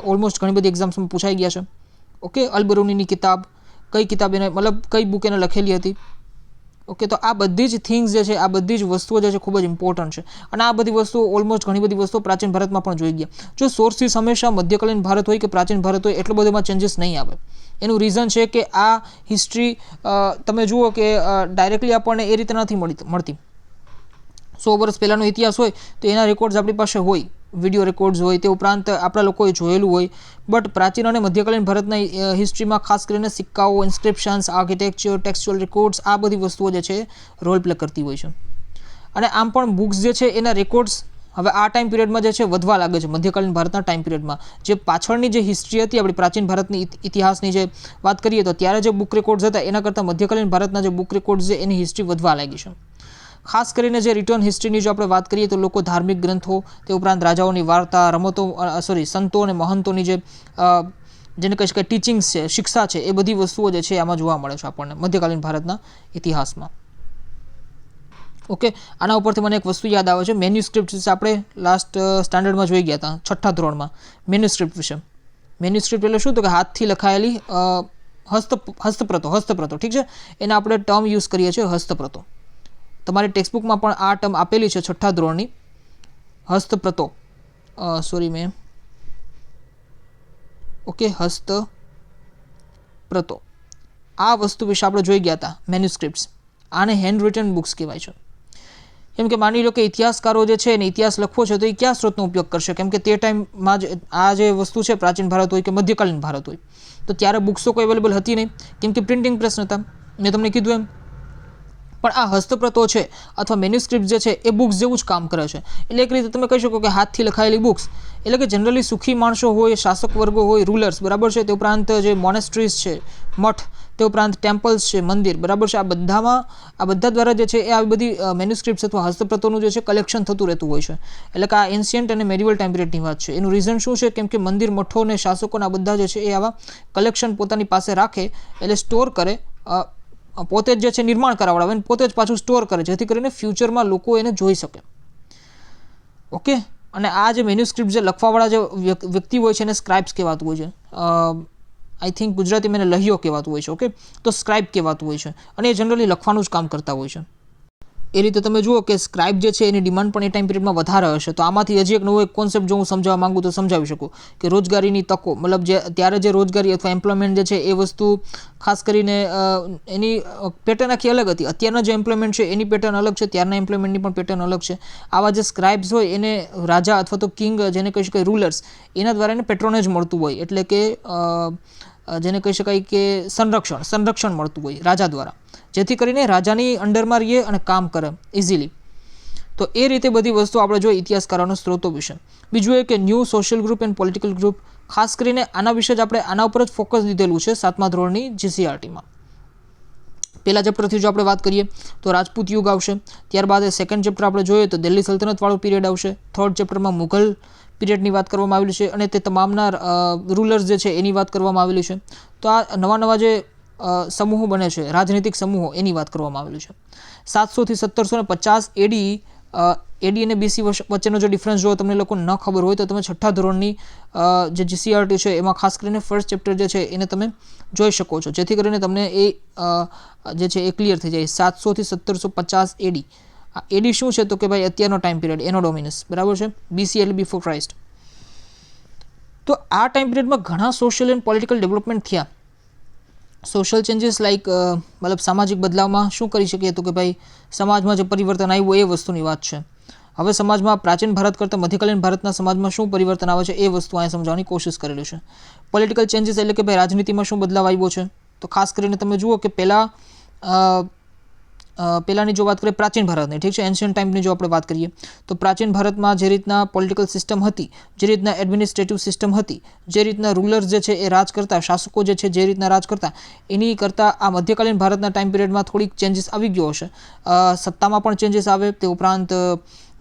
ઓલમોસ્ટ ઘણી બધી એક્ઝામ્સમાં પૂછાઈ ગયા છે. ઓકે, અલ્બરુનીની કિતાબ, કઈ કિતાબ એને મતલબ કઈ બુક એને લખેલી હતી. ઓકે, તો આ બધી જ થિંગ્સ જે છે, આ બધી જ વસ્તુઓ જે છે ખૂબ જ ઇમ્પોર્ટન્ટ છે. અને આ બધી વસ્તુઓ ઓલમોસ્ટ ઘણી બધી વસ્તુઓ પ્રાચીન ભારતમાં પણ જોઈ ગયા. જો સોર્સિસ હંમેશા મધ્યકાલીન ભારત હોય કે પ્રાચીન ભારત હોય એટલો બધો એમાં ચેન્જીસ નહીં આવે. એનું રીઝન છે કે આ હિસ્ટ્રી તમે જુઓ કે ડાયરેક્ટલી આપણને એ રીતે નથી મળતી. 100 વર્ષ પહેલાંનો ઇતિહાસ હોય તો એના રેકોર્ડ્સ આપણી પાસે હોય, વિડીયો રેકોર્ડ્સ હોય, તે ઉપરાંત આપણા લોકોએ જોયેલું હોય. બટ પ્રાચીન અને મધ્યકાલીન ભારતના હિસ્ટ્રીમાં ખાસ કરીને સિક્કાઓ, ઇન્સ્ક્રિપ્શન્સ, આર્કિટેક્ચર, ટેક્સ્ચ્યુઅલ રેકોર્ડ્સ, આ બધી વસ્તુઓ જે છે રોલ પ્લે કરતી હોય છે. અને આમ પણ બુક્સ જે છે એના રેકોર્ડ્સ હવે આ ટાઈમ પિરિયડમાં જે છે વધવા લાગે છે. મધ્યકાલીન ભારતના ટાઈમ પિરિયડમાં જે પાછળની જે હિસ્ટ્રી હતી આપણી પ્રાચીન ભારતની ઇતિહાસની જે વાત કરીએ તો ત્યારે જે બુક રેકોર્ડ્સ હતા એના કરતાં મધ્યકાલીન ભારતના જે બુક રેકોર્ડ્સ છે એની હિસ્ટ્રી વધવા લાગી છે. ખાસ કરીને જે રિટર્ન હિસ્ટ્રીની જો આપણે વાત કરીએ તો લોકો ધાર્મિક ગ્રંથો, તે ઉપરાંત રાજાઓની વાર્તા, સંતો અને મહંતોની જેને કહી શકાય ટીચિંગ્સ છે, શિક્ષા છે, એ બધી વસ્તુઓ જે છે આમાં જોવા મળે છે આપણને મધ્યકાલીન ભારતના ઇતિહાસમાં. ઓકે, આના ઉપરથી મને એક વસ્તુ યાદ આવે છે, મેન્યુસ્ક્રિપ્ટ વિશે આપણે લાસ્ટ સ્ટાન્ડર્ડમાં જોઈ ગયા હતા 6ઠ્ઠા ધોરણમાં. મેન્યુસ્ક્રિપ્ટ વિશે. મેન્યુસ્ક્રિપ્ટ એટલે શું તો કે હાથથી લખાયેલી હસ્તપ્રતો, ઠીક છે, એના આપણે ટર્મ યુઝ કરીએ છીએ હસ્તપ્રતો. તમારી ટેક્સ્ટબુકમાં પણ આ ટર્મ આપેલી છે 6ઠ્ઠા ધોરણની, હસ્તપ્રતો. ઓકે, હસ્તપ્રતો. આ વસ્તુ વિશે આપણે જોઈ ગયા હતા મેન્યુસ્ક્રિપ્ટ્સ. આને હેન્ડ રિટન બુક્સ કહેવાય છે. કેમ કે માની લો કે ઇતિહાસકારો જે છે એને ઇતિહાસ લખવો છે તો એ કયા સ્ત્રોતનો ઉપયોગ કરશે? કેમ કે તે ટાઈમમાં જ આ જે વસ્તુ છે પ્રાચીન ભારત હોય કે મધ્યકાલીન ભારત હોય તો ત્યારે બુક્સો કોઈ અવેલેબલ હતી નહીં, કેમ કે પ્રિન્ટિંગ પ્રેસ નહોતા, મેં તમને કીધું એમ. પણ આ હસ્તપ્રતો છે અથવા મેન્યુસ્ક્રિપ્ટ જે છે એ બુક્સ જેવું જ કામ કરે છે. એટલે એક રીતે તમે કહી શકો કે હાથથી લખાયેલી બુક્સ, એટલે કે જનરલી સુખી માણસો હોય, શાસક વર્ગો હોય, રૂલર્સ, બરાબર છે, તે ઉપરાંત જે મોનેસ્ટ્રીઝ છે, મઠ, તે ઉપરાંત ટેમ્પલ્સ છે, મંદિર, બરાબર છે, આ બધા દ્વારા જે છે એ આવી બધી મેન્યુસ્ક્રિપ્ટ્સ અથવા હસ્તપ્રતોનું જે છે કલેક્શન થતું રહેતું હોય છે. એટલે કે આ એન્શિયન્ટ અને મેડિવલ ટાઈમ પિરિયડની વાત છે. એનું રીઝન શું છે? કેમ કે મંદિર, મઠો અને શાસકોના બધા જે છે એ આવા કલેક્શન પોતાની પાસે રાખે, એટલે સ્ટોર કરે, પોતે જ જે છે નિર્માણ કરાવડાવે, પોતે જ પાછું સ્ટોર કરે, જેથી કરીને ફ્યુચરમાં લોકો એને જોઈ શકે. ઓકે, અને આ જે મેન્યુસ્ક્રિપ્ટ જે લખવાવાળા જે વ્યક્તિ હોય છે એને સ્ક્રાઇબ્સ કહેવાતું હોય છે. આઈ થિંક ગુજરાતીમાં એને લહિયો કહેવાતું હોય છે. ઓકે, તો સ્ક્રાઇબ કહેવાતું હોય છે અને એ જનરલી લખવાનું જ કામ કરતા હોય છે. એ રીતે તમે જુઓ કે સ્ક્રાઇબ જે છે એની ડિમાન્ડ પણ એ ટાઈમ પિરિયડમાં વધારે હશે. તો આમાંથી હજી એક નવો એક કોન્સેપ્ટ જો હું સમજાવવા માંગુ તો સમજાવી શકું કે રોજગારીની તકો, મતલબ જે ત્યારે જે રોજગારી અથવા એમ્પ્લોયમેન્ટ જે છે એ વસ્તુ ખાસ કરીને એની પેટર્ન આખી અલગ હતી. અત્યારના જે એમ્પ્લોયમેન્ટ છે એની પેટર્ન અલગ છે, ત્યારના એમ્પ્લોયમેન્ટની પણ પેટર્ન અલગ છે. આવા જે સ્ક્રાઇબ્સ હોય એને રાજા અથવા તો કિંગ, જેને કહી શકાય રૂલર્સ, એના દ્વારા એને પેટ્રોનેજ મળતું હોય, એટલે કે જેને કહી શકાય કે સંરક્ષણ મળતું હોય રાજા દ્વારા, જેથી કરીને રાજાની અંડરમાં રહીએ અને કામ કરે ઇઝીલી. તો એ રીતે બધી વસ્તુ આપણે જોઈએ ઇતિહાસકારોના સ્ત્રોતો વિશે. બીજું એ કે new social group and political group, ખાસ કરીને આના વિશે જ આપણે આના ઉપર જ ફોકસ દીધેલું છે 7મા ધોરણની GCRTમાં. પહેલા ચેપ્ટરથી જો આપણે વાત કરીએ તો રાજપૂત યુગ આવશે. ત્યારબાદ સેકન્ડ ચેપ્ટર આપણે જોઈએ તો દિલ્હી સલ્તનતવાળો પીરિયડ આવશે. થર્ડ ચેપ્ટરમાં મુઘલ પીરિયડની વાત કરવામાં આવેલી છે અને તે તમામના રૂલર્સ જે છે એની વાત કરવામાં આવેલી છે. તો આ નવા જે સમૂહો બને છે, રાજનૈતિક સમૂહો, એની વાત કરવામાં આવેલી છે. 700 થી 1750 AD અને BC વચ્ચેનો જો ડિફરન્સ જો તમને લોકો ન ખબર હોય તો તમે 6ઠ્ઠા ધોરણની જે GCRT છે એમાં ખાસ કરીને ફર્સ્ટ ચેપ્ટર જે છે એને તમે જોઈ શકો છો, જેથી કરીને તમને એ જે છે એ ક્લિયર થઈ જાય. 700 થી 1750 AD. AD શું છે તો કે ભાઈ અત્યારનો ટાઈમ પિરિયડ, એનો ડોમિનસ, બરાબર છે. BC એટલે બિફોર ક્રાઇસ્ટ. તો આ ટાઈમ પિરિયડમાં ઘણા સોશિયલ એન્ડ પોલિટિકલ ડેવલપમેન્ટ થયા. સોશિયલ ચેન્જીસ લાઇક મતલબ સામાજિક બદલાવમાં શું કરી શકીએ તો કે ભાઈ સમાજમાં જે પરિવર્તન આવ્યું એ વસ્તુની વાત છે. હવે સમાજમાં પ્રાચીન ભારત કરતાં મધ્યકાલીન ભારતના સમાજમાં શું પરિવર્તન આવે છે એ વસ્તુ અહીંયા સમજાવવાની કોશિશ કરેલી છે. પોલિટિકલ ચેન્જીસ એટલે કે ભાઈ રાજનીતિમાં શું બદલાવ આવ્યો છે. તો ખાસ કરીને તમે જુઓ કે પહેલાંની જો વાત કરીએ પ્રાચીન ભારતની, ઠીક છે, એન્શિયન્ટ ટાઈમની જો આપણે વાત કરીએ તો પ્રાચીન ભારતમાં જે રીતના પોલિટિકલ સિસ્ટમ હતી, જે રીતના એડમિનિસ્ટ્રેટિવ સિસ્ટમ હતી, જે રીતના રૂલર્સ જે છે એ રાજ કરતા, શાસકો જે છે જે રીતના રાજ કરતા, એની કરતાં આ મધ્યકાલીન ભારતના ટાઈમ પિરિયડમાં થોડીક ચેન્જીસ આવી ગયો હશે. સત્તામાં પણ ચેન્જીસ આવે, તે ઉપરાંત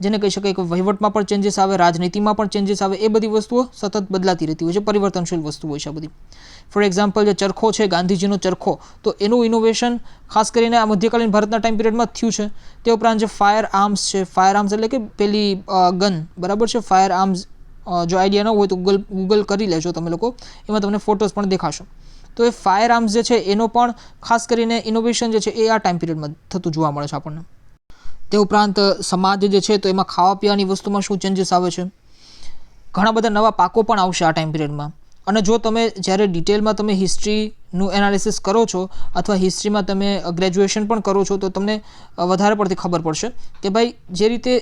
જેને કહી શકાય કે વહીવટમાં પણ ચેન્જીસ આવે, રાજનીતિમાં પણ ચેન્જીસ આવે. એ બધી વસ્તુઓ સતત બદલાતી રહેતી હોય છે, પરિવર્તનશીલ વસ્તુ હોય છે આ બધી. ફોર એક્ઝામ્પલ જે ચરખો છે, ગાંધીજીનો ચરખો, તો એનું ઇનોવેશન ખાસ કરીને આ મધ્યકાલીન ભારતના ટાઈમ પિરિયડમાં થયું છે. તે ઉપરાંત જે ફાયર આર્મ્સ છે, ફાયર આર્મ્સ એટલે કે પેલી ગન, બરાબર છે, ફાયર આર્મ્સ. જો આઈડિયા ન હોય તો ગૂગલ કરી લેજો તમે લોકો, એમાં તમને ફોટોસ પણ દેખાશે. તો એ ફાયર આર્મ્સ જે છે એનો પણ ખાસ કરીને ઇનોવેશન જે છે એ આ ટાઈમ પિરિયડમાં થતું જોવા મળે છે આપણને. તે ઉપરાંત સમાજ જે છે તો એમાં ખાવા પીવાની વસ્તુમાં શું ચેન્જીસ આવે છે. ઘણા બધા નવા પાકો પણ આવશે આ ટાઈમ પિરિયડમાં. અને જો તમે જ્યારે ડિટેલમાં તમે હિસ્ટ્રીનું એનાલિસિસ કરો છો અથવા હિસ્ટ્રીમાં તમે ગ્રેજ્યુએશન પણ કરો છો તો તમને વધારે પડતી ખબર પડશે કે ભાઈ જે રીતે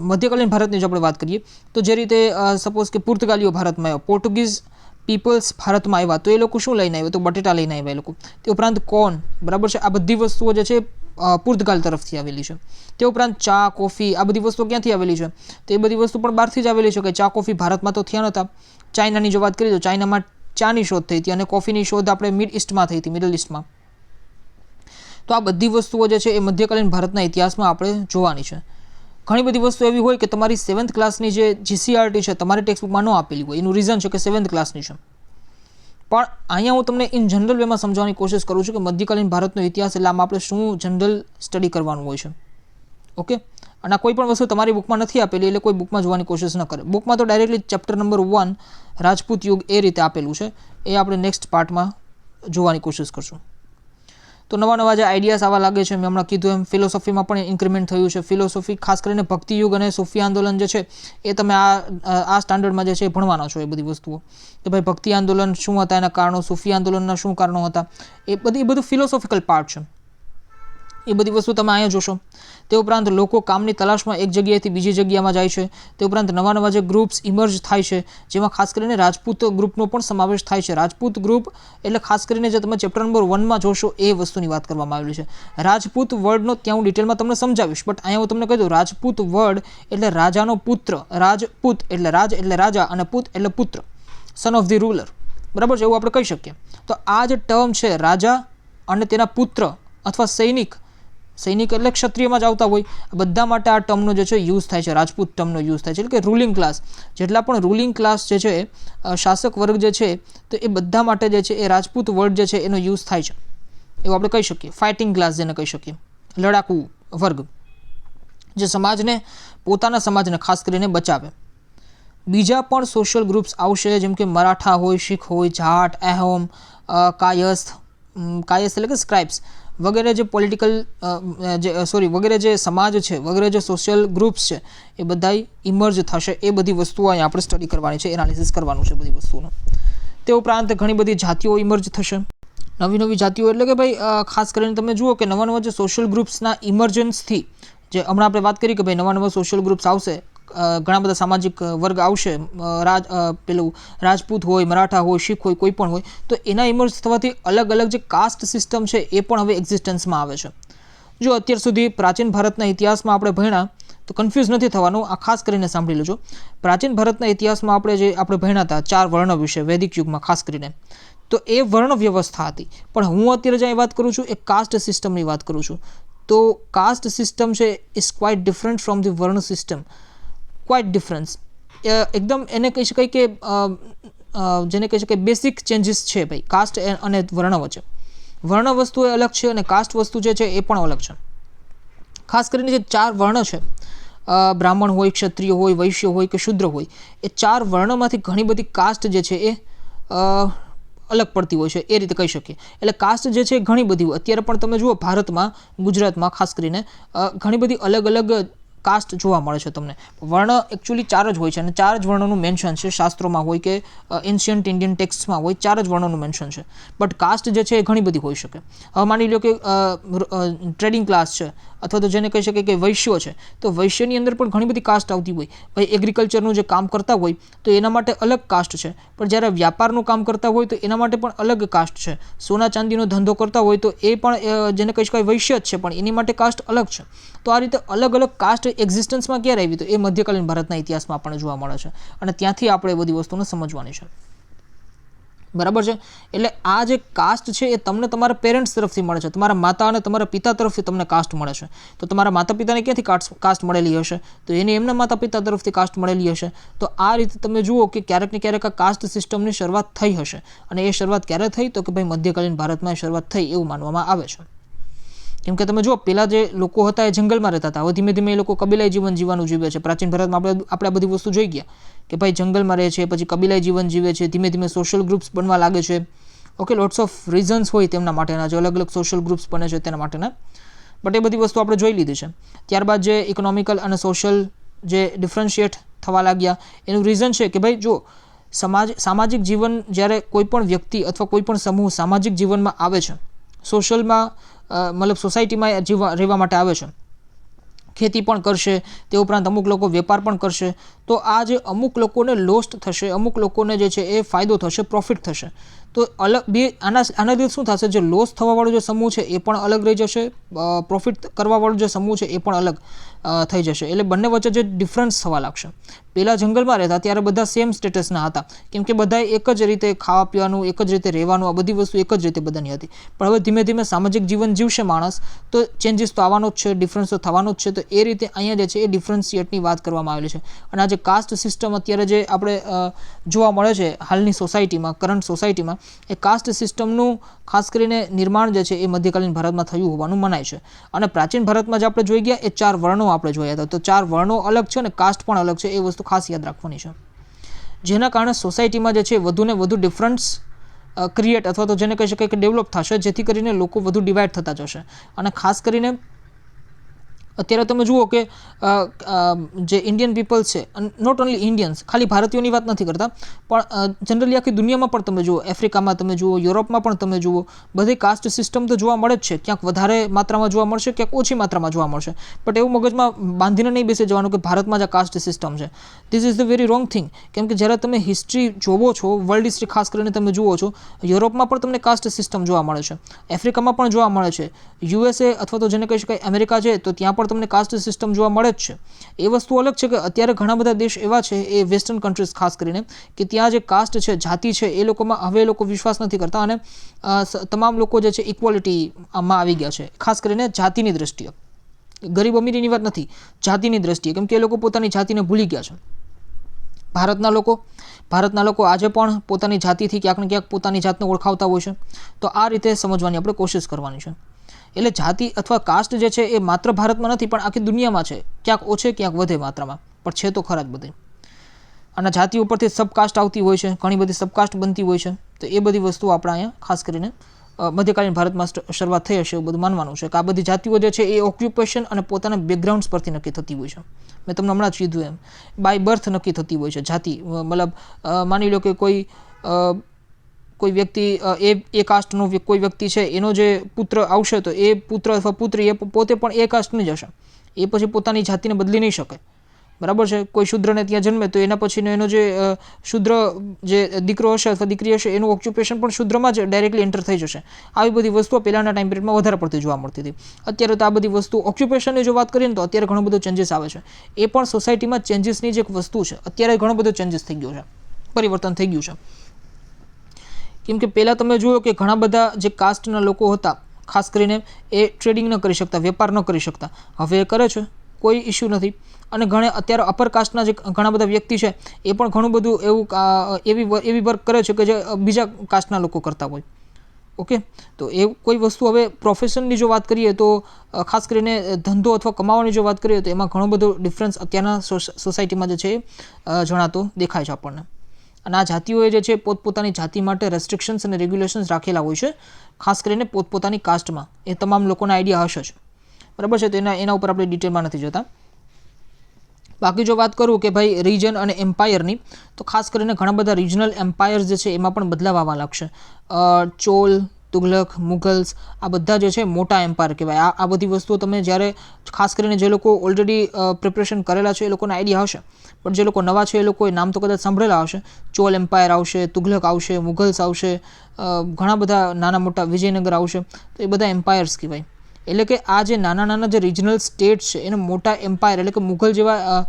મધ્યકાલીન ભારતની જો આપણે વાત કરીએ તો જે રીતે સપોઝ કે પુર્તગાલીઓ ભારતમાં આવ્યા, પોર્ટુગીઝ પીપલ્સ ભારતમાં આવ્યા, તો એ લોકો શું લઈને આવ્યા, તો બટેટા લઈને આવ્યા એ લોકો. તે ઉપરાંત કોર્ન, બરાબર છે, આ બધી વસ્તુઓ જે છે પુર્તગાલ તરફથી આવેલી છે. તે ઉપરાંત ચા, કોફી, આ બધી વસ્તુઓ ક્યાંથી આવેલી છે, તો એ બધી વસ્તુ પણ બહારથી જ આવેલી છે. કે ચા કોફી ભારતમાં તો થયા નહોતા. ચાઇનાની જો વાત કરીએ તો ચાઇનામાં ચાની શોધ થઈ હતી અને કોફીની શોધ આપણે મિડ ઈસ્ટમાં થઈ હતી, મિડલ ઈસ્ટમાં. તો આ બધી વસ્તુઓ જે છે એ મધ્યકાલીન ભારતના ઇતિહાસમાં આપણે જોવાની છે. ઘણી બધી વસ્તુ એવી હોય કે તમારી 7th ક્લાસની જે GCRT છે તમારી ટેક્સ્ટબુકમાં ન આપેલી હોય. એનું રીઝન છે કે 7th ક્લાસની છે. પણ અહીંયા હું તમને ઇન જનરલ વેમાં સમજાવવાની કોશિશ કરું છું કે મધ્યકાલીન ભારતનો ઇતિહાસ એટલે આમાં આપણે શું જનરલ સ્ટડી કરવાનું હોય છે. ઓકે, અને કોઈ પણ વસ્તુ તમારી બુકમાં નથી આપેલી એટલે કોઈ બુકમાં જોવાની કોશિશ ન કરે. બુકમાં તો ડાયરેક્ટલી ચેપ્ટર નંબર 1 રાજપૂત યુગ એ રીતે આપેલું છે, એ આપણે નેક્સ્ટ પાર્ટમાં જોવાની કોશિશ કરશું. તો નવા જે આઈડિયાઝ આવા લાગે છે, મેં હમણાં કીધું એમ ફિલોસોફીમાં પણ ઇન્ક્રીમેન્ટ થયું છે. ફિલોસોફી ખાસ કરીને ભક્તિ યુગ અને સૂફી આંદોલન જે છે એ તમે આ સ્ટાન્ડર્ડમાં જે છે એ ભણવાના છો. એ બધી વસ્તુઓ કે ભાઈ ભક્તિ આંદોલન શું હતા, એના કારણો, સૂફી આંદોલનના શું કારણો હતા, એ બધું ફિલોસોફિકલ પાર્ટ છે. એ બધી વસ્તુ તમે અહીંયા જોશો. તે ઉપરાંત લોકો કામની તલાશમાં એક જગ્યાએથી બીજી જગ્યામાં જાય છે. તે ઉપરાંત નવા જે ગ્રુપ્સ ઇમર્જ થાય છે, જેમાં ખાસ કરીને રાજપૂત ગ્રુપનો પણ સમાવેશ થાય છે. રાજપૂત ગ્રુપ એટલે ખાસ કરીને જે તમે ચેપ્ટર નંબર 1માં જોશો એ વસ્તુની વાત કરવામાં આવેલી છે. રાજપૂત વર્ડનો ત્યાં હું ડિટેલમાં તમને સમજાવીશ, બટ અહીંયા હું તમને કહી દઉં, રાજપૂત વર્ડ એટલે રાજાનો પુત્ર. રાજપૂત એટલે રાજ એટલે રાજા અને પુત એટલે પુત્ર, સન ઓફ ધી રૂલર, બરાબર છે, એવું આપણે કહી શકીએ. તો આ જે ટર્મ છે રાજા અને તેના પુત્ર અથવા સૈનિક એટલે ક્ષત્રિયમાં જ આવતા હોય, બધા માટે આ ટર્મનો જે છે યુઝ થાય છે, રાજપૂત ટર્મનો યુઝ થાય છે. એટલે કે રૂલિંગ ક્લાસ, જેટલા પણ રૂલિંગ ક્લાસ જે છે, શાસક વર્ગ જે છે, તો એ બધા માટે જે છે એ રાજપૂત વર્ડ જે છે એનો યુઝ થાય છે, એવું આપણે કહી શકીએ. ફાઇટિંગ ક્લાસ જેને કહી શકીએ, લડાકુ વર્ગ, જે સમાજને, પોતાના સમાજને ખાસ કરીને બચાવે. બીજા પણ સોશિયલ ગ્રુપ્સ આવશે, જેમ કે મરાઠા હોય, શીખ હોય, જાટ, એહોમ, કાયસ્થ એટલે કે સ્ક્રાઇબ્સ વગેરે જે પોલિટિકલ વગેરે જે સમાજ છે, વગેરે જે સોશિયલ ગ્રુપ્સ છે, એ બધા ઇમર્જ થશે. એ બધી વસ્તુઓ અહીંયા આપણે સ્ટડી કરવાની છે, એનાલિસિસ કરવાનું છે બધી વસ્તુનું. તે ઉપરાંત ઘણી બધી જાતિઓ ઇમર્જ થશે. નવી નવી જાતિઓ એટલે કે ભાઈ ખાસ કરીને તમે જુઓ કે નવા નવા જે સોશિયલ ગ્રુપ્સના ઇમર્જન્સથી, જે હમણાં આપણે વાત કરી કે ભાઈ નવા નવા સોશિયલ ગ્રુપ્સ આવશે, ઘણા બધા સામાજિક વર્ગ આવશે, પેલું રાજપૂત હોય, મરાઠા હોય, શીખ હોય, કોઈ પણ હોય, તો એના ઇમર્જ થવાથી અલગ અલગ જે કાસ્ટ સિસ્ટમ છે એ પણ હવે એક્ઝિસ્ટન્સમાં આવે છે. જો અત્યાર સુધી પ્રાચીન ભારતના ઇતિહાસમાં આપણે ભણ્યા તો કન્ફ્યુઝ નથી થવાનું, આ ખાસ કરીને સાંભળી લેજો. પ્રાચીન ભારતના ઇતિહાસમાં આપણે ભણ્યા હતા 4 વર્ણ વિશે વૈદિક યુગમાં ખાસ કરીને, તો એ વર્ણ વ્યવસ્થા હતી. પણ હું અત્યારે જ્યાં વાત કરું છું એ કાસ્ટ સિસ્ટમની વાત કરું છું. તો કાસ્ટ સિસ્ટમ છે is quite different from the વર્ણ સિસ્ટમ, ક્વાઇટ ડિફરન્સ. એકદમ એને કહી શકાય કે જેને કહી શકાય બેસિક ચેન્જીસ છે ભાઈ કાસ્ટ અને વર્ણ વચ્ચે. વર્ણ વસ્તુ એ અલગ છે અને કાસ્ટ વસ્તુ જે છે એ પણ અલગ છે. ખાસ કરીને જે 4 વર્ણ છે, બ્રાહ્મણ હોય, ક્ષત્રિય હોય, વૈશ્ય હોય કે શૂદ્ર હોય, એ 4 વર્ણમાંથી ઘણી બધી કાસ્ટ જે છે એ અલગ પડતી હોય છે, એ રીતે કહી શકીએ. એટલે કાસ્ટ જે છે ઘણી બધી હોય. અત્યારે પણ તમે જુઓ ભારતમાં, ગુજરાતમાં ખાસ કરીને ઘણી બધી અલગ અલગ કાસ્ટ જોવા મળે છે તમને. વર્ણ એકચ્યુઅલી 4 જ હોય છે અને 4 જ વર્ણોનું મેન્શન છે શાસ્ત્રોમાં હોય કે એન્શિયન્ટ ઇન્ડિયન ટેક્સ્ટમાં હોય, 4 જ વર્ણોનું મેન્શન છે. બટ કાસ્ટ જે છે એ ઘણી બધી હોઈ શકે. હવે માની લો કે ટ્રેડિંગ ક્લાસ છે અથવા તો જેને કહી શકે કે વૈશ્યો છે, તો વૈશ્યની અંદર પણ ઘણી બધી કાસ્ટ આવતી હોય. ભાઈ એગ્રીકલ્ચરનું જે કામ કરતા હોય તો એના માટે અલગ કાસ્ટ છે, પણ જ્યારે વ્યાપારનું કામ કરતા હોય તો એના માટે પણ અલગ કાસ્ટ છે. સોના ચાંદીનો ધંધો કરતા હોય તો એ પણ જેને કહી શકાય વૈશ્ય જ છે, પણ એની માટે કાસ્ટ અલગ છે. તો આ રીતે અલગ અલગ કાસ્ટ એક્ઝિસ્ટન્સમાં ક્યારે આવી? તો એ મધ્યકાલીન ભારતના ઇતિહાસમાં આપણને જોવા મળે છે અને ત્યાંથી આપણે બધી વસ્તુને સમજવાની છે. બરાબર છે? એટલે આ જે કાસ્ટ છે એ તમને તમારા પેરેન્ટ્સ તરફથી મળે છે, તમારા માતા અને તમારા પિતા તરફથી તમને કાસ્ટ મળે છે. તો તમારા માતા પિતાને ક્યાંથી કાસ્ટ મળેલી હશે? તો એને એમના માતા પિતા તરફથી કાસ્ટ મળેલી હશે. તો આ રીતે તમે જુઓ કે ક્યારેક ને ક્યારેક આ કાસ્ટ સિસ્ટમની શરૂઆત થઈ હશે. અને એ શરૂઆત ક્યારે થઈ? તો કે ભાઈ મધ્યકાલીન ભારતમાં શરૂઆત થઈ એવું માનવામાં આવે છે. કેમ કે તમે જુઓ પહેલાં જે લોકો હતા એ જંગલમાં રહેતા હતા. હવે ધીમે ધીમે એ લોકો કબીલાઈ જીવન જીવવાનું જીવે છે. પ્રાચીન ભારતમાં આપણે આ બધી વસ્તુ જોઈ ગયા કે ભાઈ જંગલમાં રહે છે, પછી કબીલાઈ જીવન જીવે છે, ધીમે ધીમે સોશિયલ ગ્રુપ્સ બનવા લાગે છે. ઓકે, લોટ્સ ઓફ રીઝન્સ હોય તેમના માટેના, જે અલગ અલગ સોશિયલ ગ્રુપ્સ બને છે તેના માટેના. બટ એ બધી વસ્તુ આપણે જોઈ લીધી છે. ત્યારબાદ જે ઇકોનોમિકલ અને સોશિયલ જે ડિફરન્શિએટ થવા લાગ્યા એનું રીઝન છે કે ભાઈ જો સામાજિક જીવન, જ્યારે કોઈ પણ વ્યક્તિ અથવા કોઈ પણ સમૂહ સામાજિક જીવનમાં આવે છે, સોશિયલમાં મતલબ સોસાયટીમાં રહેવા માટે આવે છે, ખેતી પણ કરશે, તે ઉપરાંત અમુક લોકો વેપાર પણ કરશે, તો આ જે અમુક લોકોને લોસ્ટ થશે, અમુક લોકોને જે છે એ ફાયદો થશે, પ્રોફિટ થશે. તો અલગ બે આના લીધે શું થશે? જે લોસ થવાવાળો જે સમૂહ છે એ પણ અલગ રહી જશે, પ્રોફિટ કરવાવાળો જે સમૂહ છે એ પણ અલગ થઈ જશે. એટલે બંને વચ્ચે જે ડિફરન્સ થવા લાગશે. પહેલાં જંગલમાં રહેતા ત્યારે બધા સેમ સ્ટેટસના હતા, કેમ કે બધા એક જ રીતે ખાવા પીવાનું, એક જ રીતે રહેવાનું, આ બધી વસ્તુ એક જ રીતે બધાની હતી. પણ હવે ધીમે ધીમે સામાજિક જીવન જીવશે માણસ, તો ચેન્જીસ તો આવવાનો જ છે, ડિફરન્સ તો થવાનો જ છે. તો એ રીતે અહીંયા જે છે એ ડિફરન્શિએટની વાત કરવામાં આવેલી છે. અને આ જે કાસ્ટ સિસ્ટમ અત્યારે જે આપણે જોવા મળે છે હાલની સોસાયટીમાં, કરંટ સોસાયટીમાં, એ કાસ્ટ સિસ્ટમનું ખાસ કરીને નિર્માણ જે છે એ મધ્યકાલીન ભારતમાં થયું હોવાનું મનાય છે. અને પ્રાચીન ભારતમાં જે આપણે જોઈ ગયા એ 4 વર્ણો આપણે જોયા હતા. તો 4 વર્ણો અલગ છે અને કાસ્ટ પણ અલગ છે, એ વસ્તુ ખાસ યાદ રાખવાની છે. જેના કારણે સોસાયટીમાં જે છે વધુને વધુ ડિફરન્સ ક્રિએટ અથવા તો જેને કહી શકાય કે ડેવલપ થશે, જેથી કરીને લોકો વધુ ડિવાઈડ થતા જશે. અને ખાસ કરીને અત્યારે તમે જુઓ કે જે ઇન્ડિયન પીપલ છે, નોટ ઓનલી ઇન્ડિયન્સ, ખાલી ભારતીયોની વાત નથી કરતા, પણ જનરલી આખી દુનિયામાં પણ તમે જુઓ, આફ્રિકામાં તમે જુઓ, યુરોપમાં પણ તમે જુઓ, બધી કાસ્ટ સિસ્ટમ તો જોવા મળે જ છે. ક્યાંક વધારે માત્રામાં જોવા મળશે, ક્યાંક ઓછી માત્રામાં જોવા મળશે. બટ એવું મગજમાં બાંધીને નહીં બેસી જવાનું કે ભારતમાં જ આ કાસ્ટ સિસ્ટમ છે. This is the very wrong thing. કેમ કે જ્યારે તમે હિસ્ટ્રી જોવો છો, વર્લ્ડ હિસ્ટ્રી ખાસ કરીને તમે જુઓ છો, યુરોપમાં પણ તમને કાસ્ટ સિસ્ટમ જોવા મળે છે, આફ્રિકામાં પણ જોવા મળે છે, USA અથવા તો જેને કહી શકાય અમેરિકા છે, તો ત્યાં પણ તમને કાસ્ટ સિસ્ટમ જોવા મળે જ છે. એ વસ્તુ અલગ છે કે અત્યારે ઘણા બધા દેશ એવા છે, એ વેસ્ટર્ન કન્ટ્રીઝ ખાસ કરીને, કે ત્યાં જે કાસ્ટ છે, જાતિ છે, એ લોકોમાં હવે લોકો વિશ્વાસ નથી કરતા અને તમામ લોકો જે છે ઇક્વલિટીમાં આવી ગયા છે, ખાસ કરીને જાતિની દ્રષ્ટિએ. ગરીબ અમીરીની વાત નથી, જાતિની દ્રષ્ટિએ, કેમ કે એ લોકો પોતાની જાતિને ભૂલી ગયા છે. ભારતના લોકો આજે પણ પોતાની જાતિથી ક્યાંક ને ક્યાંક પોતાની જાતને ઓળખાવતા હોય છે. તો આ રીતે સમજવાની આપણે કોશિશ કરવાની છે. એટલે જાતિ અથવા કાસ્ટ જે છે એ માત્ર ભારતમાં નથી, પણ આખી દુનિયામાં છે. ક્યાંક ઓછે, ક્યાંક વધે માત્રામાં, પણ છે તો ખરા જ બધે. અને જાતિ ઉપરથી સબકાસ્ટ આવતી હોય છે, ઘણી બધી સબકાસ્ટ બનતી હોય છે. તો એ બધી વસ્તુઓ આપણે અહીંયા ખાસ કરીને મધ્યકાલીન ભારતમાં શરૂઆત થઈ હશે એવું બધું માનવાનું છે કે આ બધી જાતિઓ જે છે એ ઓક્યુપેશન અને પોતાના બેકગ્રાઉન્ડ્સ પરથી નક્કી થતી હોય છે. મેં તમને હમણાં જ કીધું એમ બાય બર્થ નક્કી થતી હોય છે જાતિ. મતલબ માની લો કે કોઈ વ્યક્તિ એ કાસ્ટનો કોઈ વ્યક્તિ છે, એનો જે પુત્ર આવશે તો એ પુત્ર અથવા પુત્રી એ પોતે પણ એ કાસ્ટની જ હશે. એ પછી પોતાની જાતિને બદલી નહીં શકે, બરાબર છે. કોઈ શૂદ્રને ત્યાં જન્મે તો એના પછીનો એનો જે શૂદ્ર જે દીકરો હશે અથવા દીકરી હશે એનું ઓક્યુપેશન પણ શૂદ્રમાં જ ડાયરેક્ટલી એન્ટર થઈ જશે. આવી બધી વસ્તુઓ પહેલાંના ટાઈમ પિરિયડમાં વધારે પડતી જોવા મળતી હતી. અત્યારે તો આ બધી વસ્તુ ઓક્યુપેશનની જો વાત કરીએ ને તો અત્યારે ઘણો બધો ચેન્જીસ આવે છે. એ પણ સોસાયટીમાં ચેન્જીસની જ એક વસ્તુ છે. અત્યારે ઘણો બધો ચેન્જીસ થઈ ગયો છે, પરિવર્તન થઈ ગયું છે. કેમ કે પહેલાં તમે જુઓ કે ઘણા બધા જે કાસ્ટના લોકો હતા, ખાસ કરીને એ ટ્રેડિંગ ન કરી શકતા, વેપાર ન કરી શકતા. હવે એ કરે છે, કોઈ ઇસ્યુ નથી. અને અત્યારે અપર કાસ્ટના જે ઘણા બધા વ્યક્તિ છે એ પણ ઘણું બધું એવી વર્ક કરે છે કે જે બીજા કાસ્ટના લોકો કરતા હોય. ઓકે, તો એ કોઈ વસ્તુ હવે પ્રોફેશનની જો વાત કરીએ તો ખાસ કરીને ધંધો અથવા કમાવાની જો વાત કરીએ તો એમાં ઘણો બધો ડિફરન્સ અત્યારના સોસાયટીમાં જે છે એ જણાતો દેખાય છે આપણને. અને આ જાતિઓએ જે છે પોતપોતાની જાતિ માટે રેસ્ટ્રિક્શન્સ અને રેગ્યુલેશન્સ રાખેલા હોય છે, ખાસ કરીને પોતપોતાની કાસ્ટમાં. એ તમામ લોકોના આઈડિયા હશે જ, બરાબર છે. તો એના ઉપર આપણે ડિટેલમાં નથી જતા. બાકી જો વાત કરું કે ભાઈ રિજન અને એમ્પાયરની, તો ખાસ કરીને ઘણા બધા રિજનલ એમ્પાયર્સ જે છે એમાં પણ બદલાવ આવવા લાગશે. ચોલ, તુગલક, મુઘલ્સ, આ બધા જે છે મોટા એમ્પાયર કહેવાય. આ બધી વસ્તુઓ તમે જ્યારે ખાસ કરીને જે લોકો ઓલરેડી પ્રિપરેશન કરેલા છે એ લોકોને આઈડિયા હશે, પણ જે લોકો નવા છે એ લોકોએ નામ તો કદાચ સાંભળેલા હશે. ચોલ એમ્પાયર આવશે, તુગલક આવશે, મુઘલ્સ આવશે, ઘણા બધા નાના મોટા વિજયનગર આવશે. તો એ બધા એમ્પાયર્સ કહેવાય. એટલે કે આ જે નાના નાના જે રિજનલ સ્ટેટ્સ છે એને મોટા એમ્પાયર એટલે કે મુઘલ જેવા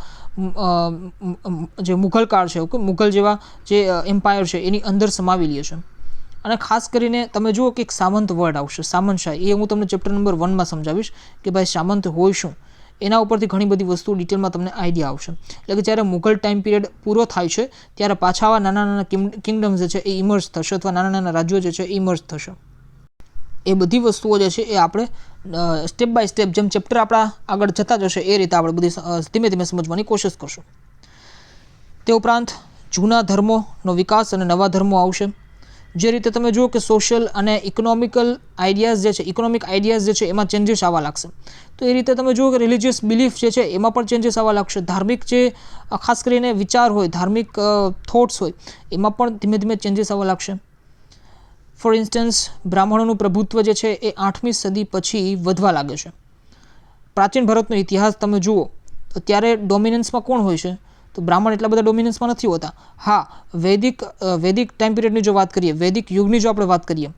જે મુઘલ કાળ છે, ઓકે, મુઘલ જેવા જે એમ્પાયર છે એની અંદર સમાવી લે છે. અને ખાસ કરીને તમે જુઓ કે એક સામંત વર્ડ આવશે, સામંતશાહી. એ હું તમને ચેપ્ટર નંબર 1માં સમજાવીશ કે ભાઈ સામંત હોય શું. એના ઉપરથી ઘણી બધી વસ્તુ ડિટેલમાં તમને આઈડિયા આવશે. એટલે કે જ્યારે મુઘલ ટાઈમ પીરિયડ પૂરો થાય છે ત્યારે પાછા આવા નાના નાના કિંગડમ્સ જે છે એ ઇમર્જ થશે અથવા નાના નાના રાજ્યો જે છે એ ઇમર્જ થશે. એ બધી વસ્તુઓ જે છે એ આપણે સ્ટેપ બાય સ્ટેપ જેમ ચેપ્ટર આપણા આગળ જતા જશે એ રીતે આપણે બધી ધીમે ધીમે સમજવાની કોશિશ કરશું. તે ઉપરાંત જૂના ધર્મોનો વિકાસ અને નવા ધર્મો આવશે. જે રીતે તમે જુઓ કે સોશિયલ અને ઇકોનોમિક આઈડિયાઝ જે છે એમાં ચેન્જીસ આવવા લાગશે. તો એ રીતે તમે જુઓ કે રિલિજિયસ બિલીફ જે છે એમાં પણ ચેન્જીસ આવવા લાગશે. ધાર્મિક જે ખાસ કરીને વિચાર હોય, ધાર્મિક થોટ્સ હોય, એમાં પણ ધીમે ધીમે ચેન્જીસ આવવા લાગશે. ફોર ઇન્સ્ટન્સ બ્રાહ્મણોનું પ્રભુત્વ જે છે એ 8મી સદી પછી વધવા લાગે છે. પ્રાચીન ભારતનો ઇતિહાસ તમે જુઓ તો ત્યારે ડોમિનન્સમાં કોણ હોય છે? તો બ્રાહ્મણ એટલા બધા ડોમિનન્સમાં નથી હોતા. હા, વૈદિક ટાઈમ પિરિયડની જો વાત કરીએ, વૈદિક યુગની જો આપણે વાત કરીએ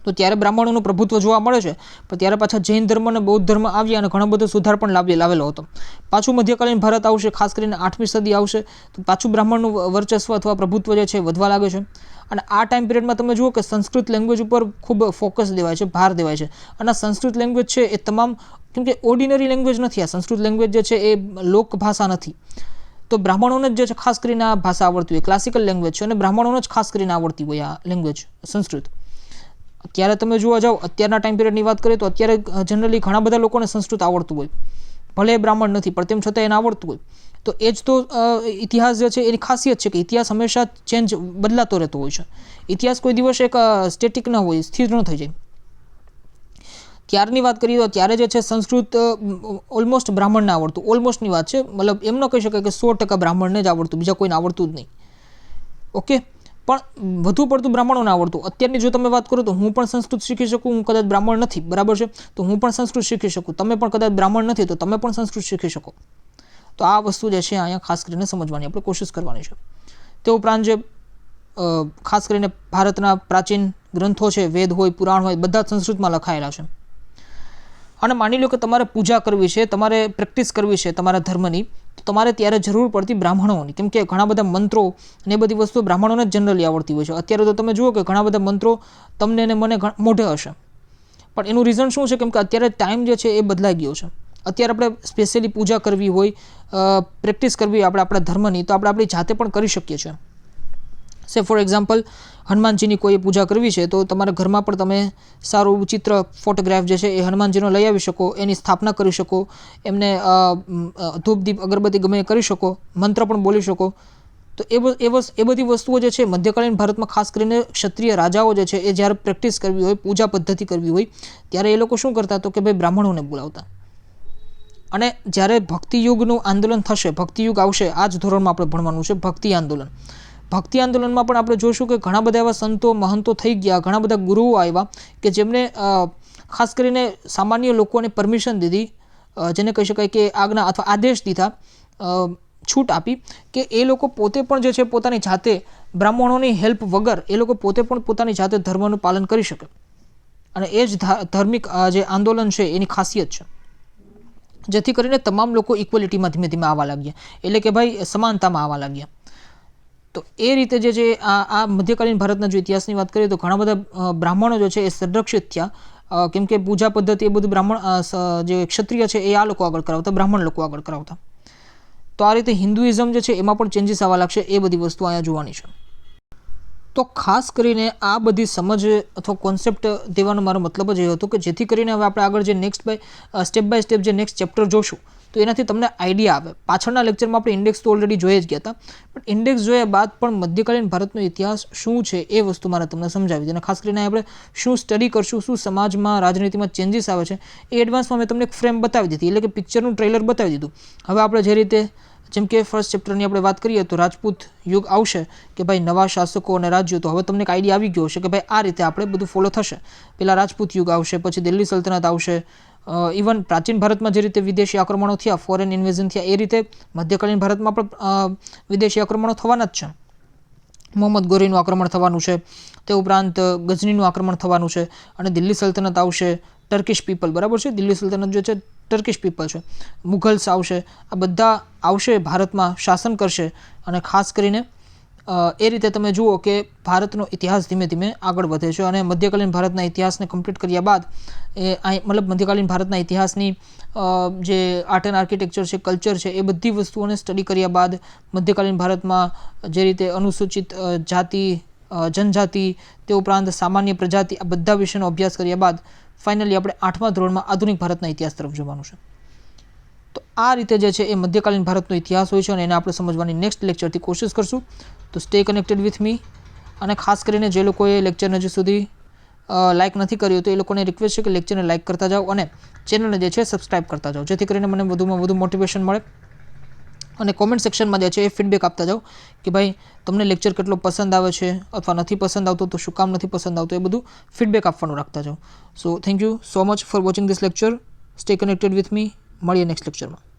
તો ત્યારે બ્રાહ્મણોનું પ્રભુત્વ જોવા મળે છે. પણ ત્યારે પાછા જૈન ધર્મ અને બૌદ્ધ ધર્મ આવ્યા અને ઘણો બધો સુધાર પણ લાવેલો હતો. પાછું મધ્યકાલીન ભારત આવશે, ખાસ કરીને 8મી સદી આવશે તો પાછું બ્રાહ્મણનું વર્ચસ્વ અથવા પ્રભુત્વ જે છે વધવા લાગે છે. અને આ ટાઈમ પિરિયડમાં તમે જુઓ કે સંસ્કૃત લેંગ્વેજ ઉપર ખૂબ ફોકસ દેવાય છે, ભાર દેવાય છે. અને આ સંસ્કૃત લેંગ્વેજ છે એ તમામ, કેમ કે ઓર્ડિનરી લેંગ્વેજ નથી. આ સંસ્કૃત લેંગ્વેજ જે છે એ લોક ભાષા નથી. તો બ્રાહ્મણોને જ જે છે ખાસ કરીને આ ભાષા આવડતી હોય, ક્લાસિકલ લેંગ્વેજ છે અને બ્રાહ્મણોને જ ખાસ કરીને આવડતી હોય આ લેંગ્વેજ સંસ્કૃત. અત્યારે તમે જોવા જાઓ, અત્યારના ટાઈમ પિરિયડની વાત કરીએ તો અત્યારે જનરલી ઘણા બધા લોકોને સંસ્કૃત આવડતું હોય, ભલે એ બ્રાહ્મણ નથી પણ તેમ છતાં એને આવડતું હોય. તો એ જ તો ઇતિહાસ જે છે એની ખાસિયત છે કે ઇતિહાસ હંમેશા બદલાતો રહેતો હોય છે. ઇતિહાસ કોઈ દિવસ એક સ્ટેટિક ન હોય, સ્થિર ન થઈ જાય. ત્યારની વાત કરીએ તો ત્યારે જે છે સંસ્કૃત ઓલમોસ્ટ બ્રાહ્મણને આવડતું. ઓલમોસ્ટની વાત છે, મતલબ એમ ન કહી શકાય કે 100% બ્રાહ્મણને જ આવડતું, બીજા કોઈને આવડતું જ નહીં. ઓકે, પણ વધુ પડતું બ્રાહ્મણોને આવડતું. અત્યારની જો તમે વાત કરો તો હું પણ સંસ્કૃત શીખી શકું, હું કદાચ બ્રાહ્મણ નથી, બરાબર છે, તો હું પણ સંસ્કૃત શીખી શકું. તમે પણ કદાચ બ્રાહ્મણ નથી તો તમે પણ સંસ્કૃત શીખી શકો. તો આ વસ્તુ જે છે અહીંયા ખાસ કરીને સમજવાની આપણે કોશિશ કરવાની છે. તે ઉપરાંત જે ખાસ કરીને ભારતના પ્રાચીન ગ્રંથો છે, વેદ હોય, પુરાણ હોય, બધા સંસ્કૃતમાં લખાયેલા છે. અને માની લો કે તમારે પૂજા કરવી છે, તમારે પ્રેક્ટિસ કરવી છે તમારા ધર્મની, તો તમારે ત્યારે જરૂર પડતી બ્રાહ્મણોની. કેમ કે ઘણા બધા મંત્રો ને બધી વસ્તુઓ બ્રાહ્મણોને જ જનરલી આવડતી હોય છે. અત્યારે તો તમે જુઓ કે ઘણા બધા મંત્રો તમને ને મને મોઢે હશે, પણ એનું રીઝન શું છે? કેમ કે અત્યારે ટાઈમ જે છે એ બદલાઈ ગયો છે. અત્યારે આપણે સ્પેશિયલી પૂજા કરવી હોય, પ્રેક્ટિસ કરવી હોય આપણા ધર્મની, તો આપણે આપણી જાતે પણ કરી શકીએ છીએ. સે ફોર એક્ઝામ્પલ, હનુમાનજીની કોઈ પૂજા કરવી છે તો તમારા ઘરમાં પણ તમે સારું ચિત્ર, ફોટોગ્રાફ જે છે એ હનુમાનજીનો લઈ આવી શકો, એની સ્થાપના કરી શકો, એમને ધૂપ દીપ અગરબત્તી ગમે એ કરી શકો, મંત્ર પણ બોલી શકો. તો એ બધી વસ્તુઓ જે છે મધ્યકાલીન ભારતમાં ખાસ કરીને ક્ષત્રિય રાજાઓ જે છે એ જ્યારે પ્રેક્ટિસ કરવી હોય, પૂજા પદ્ધતિ કરવી હોય, ત્યારે એ લોકો શું કરતા તો કે ભાઈ બ્રાહ્મણોને બોલાવતા. અને જ્યારે ભક્તિયુગનું આંદોલન થશે, ભક્તિયુગ આવશે, આ જ ધોરણમાં આપણે ભણવાનું છે ભક્તિ આંદોલન. ભક્તિ આંદોલનમાં પણ આપણે જોઈશું કે ઘણા બધા એવા સંતો મહંતો થઈ ગયા, ઘણા બધા ગુરુઓ આવ્યા કે જેમણે ખાસ કરીને સામાન્ય લોકોને પરમિશન દીધી, જેને કહી શકાય કે આજ્ઞા અથવા આદેશ દીધા, છૂટ આપી કે એ લોકો પોતે પણ જે છે પોતાની જાતે બ્રાહ્મણોની હેલ્પ વગર એ લોકો પોતે પણ પોતાની જાતે ધર્મનું પાલન કરી શકે. અને એ જ ધાર્મિક જે આંદોલન છે એની ખાસિયત છે. જેથી કરીને તમામ લોકો ઇક્વલિટીમાં ધીમે ધીમે આવવા લાગ્યા, એટલે કે ભાઈ સમાનતામાં આવવા લાગ્યા. તો એ રીતે જે છે આ મધ્યકાલીન ભારતના જો ઇતિહાસની વાત કરીએ તો ઘણા બધા બ્રાહ્મણો જે છે એ સંરક્ષિત થયા, કેમ કે પૂજા પદ્ધતિ એ બધું બ્રાહ્મણ જે ક્ષત્રિય છે એ આ લોકો આગળ કરાવતા, બ્રાહ્મણ લોકો આગળ કરાવતા. તો આ રીતે હિન્દુઇઝમ જે છે એમાં પણ ચેન્જીસ આવવા લાગશે, એ બધી વસ્તુ અહીંયા જોવાની છે. તો ખાસ કરીને આ બધી સમજ અથવા કોન્સેપ્ટ દેવાનો મારો મતલબ જ એ હતો કે જેથી કરીને હવે આપણે આગળ જે સ્ટેપ બાય સ્ટેપ જે નેક્સ્ટ ચેપ્ટર જોશું તો એનાથી તમને આઈડિયા આવે. પાછળના લેક્ચરમાં આપણે ઇન્ડેક્સ તો ઓલરેડી જોઈ જ ગયા હતા, પણ ઇન્ડેક્સ જોયા બાદ પણ મધ્યકાલીન ભારતનો ઇતિહાસ શું છે એ વસ્તુ મારે તમને સમજાવી હતી. અને ખાસ કરીને આપણે શું સ્ટડી કરશું, શું સમાજમાં રાજનીતિમાં ચેન્જીસ આવે છે એ એડવાન્સમાં મેં તમને એક ફ્રેમ બતાવી દીધી, એટલે કે પિક્ચરનું ટ્રેલર બતાવી દીધું. હવે આપણે જે રીતે જેમ કે ફર્સ્ટ ચેપ્ટરની આપણે વાત કરીએ તો રાજપૂત યુગ આવશે કે ભાઈ નવા શાસકો અને રાજ્યો, તો હવે તમને એક આઈડિયા આવી ગયો હશે કે ભાઈ આ રીતે આપણે બધું ફોલો થશે. પહેલાં રાજપૂત યુગ આવશે, પછી દિલ્હી સલ્તનત આવશે, ઇવન પ્રાચીન ભારતમાં જે રીતે વિદેશી આક્રમણો થયા, ફોરેન ઇન્વેઝન થયા, એ રીતે મધ્યકાલીન ભારતમાં પણ વિદેશી આક્રમણો થવાના જ છે. મોહમ્મદ ગોરીનું આક્રમણ થવાનું છે, તે ઉપરાંત ગઝનીનું આક્રમણ થવાનું છે, અને દિલ્હી સલ્તનત આવશે, ટર્કિશ પીપલ, બરાબર છે, દિલ્હી સલ્તનત જે છે ટર્કિશ પીપલ છે, મુઘલ્સ આવશે, આ બધા આવશે ભારતમાં, શાસન કરશે. અને ખાસ કરીને એ રીતે તમે જુઓ કે ભારતનો ઇતિહાસ ધીમે ધીમે આગળ વધે છે. અને મધ્યકાલીન ભારતના ઇતિહાસને કમ્પ્લીટ કર્યા બાદ મધ્યકાલીન ભારતના ઇતિહાસની જે આર્ટ એન્ડ આર્કિટેક્ચર છે, કલ્ચર છે, એ બધી વસ્તુઓને સ્ટડી કર્યા બાદ મધ્યકાલીન ભારતમાં જે રીતે અનુસૂચિત જાતિ, જનજાતિ, તે ઉપરાંત સામાન્ય પ્રજાતિ, આ બધા વિષયનો અભ્યાસ કર્યા બાદ ફાઇનલી આપણે 8મા ધોરણમાં આધુનિક ભારતના ઇતિહાસ તરફ જવાનું છે. તો આ રીતે જે છે એ મધ્યકાલીન ભારતનો ઇતિહાસ હોય છે અને એને આપણે સમજવાની નેક્સ્ટ લેક્ચરથી કોશિશ કરશું. તો સ્ટે કનેક્ટેડ વિથ મી. અને ખાસ કરીને જે લોકોએ લેક્ચરને હજુ સુધી લાઇક નથી કર્યું તો એ લોકોને રિક્વેસ્ટ છે કે લેક્ચરને લાઇક કરતા જાઓ અને ચેનલને જે છે સબસ્ક્રાઇબ કરતા જાઓ, જેથી કરીને મને વધુમાં વધુ મોટિવેશન મળે. અને કોમેન્ટ સેક્શનમાં જે છે એ ફીડબેક આપતા જાઓ કે ભાઈ તમને લેક્ચર કેટલો પસંદ આવે છે અથવા નથી પસંદ આવતો તો શું કામ નથી પસંદ આવતો, એ બધું ફીડબેક આપવાનું રાખતા જાઓ. So thank you so much for watching this lecture. Stay connected with me. મળીએ નેક્સ્ટ લેક્ચરમાં.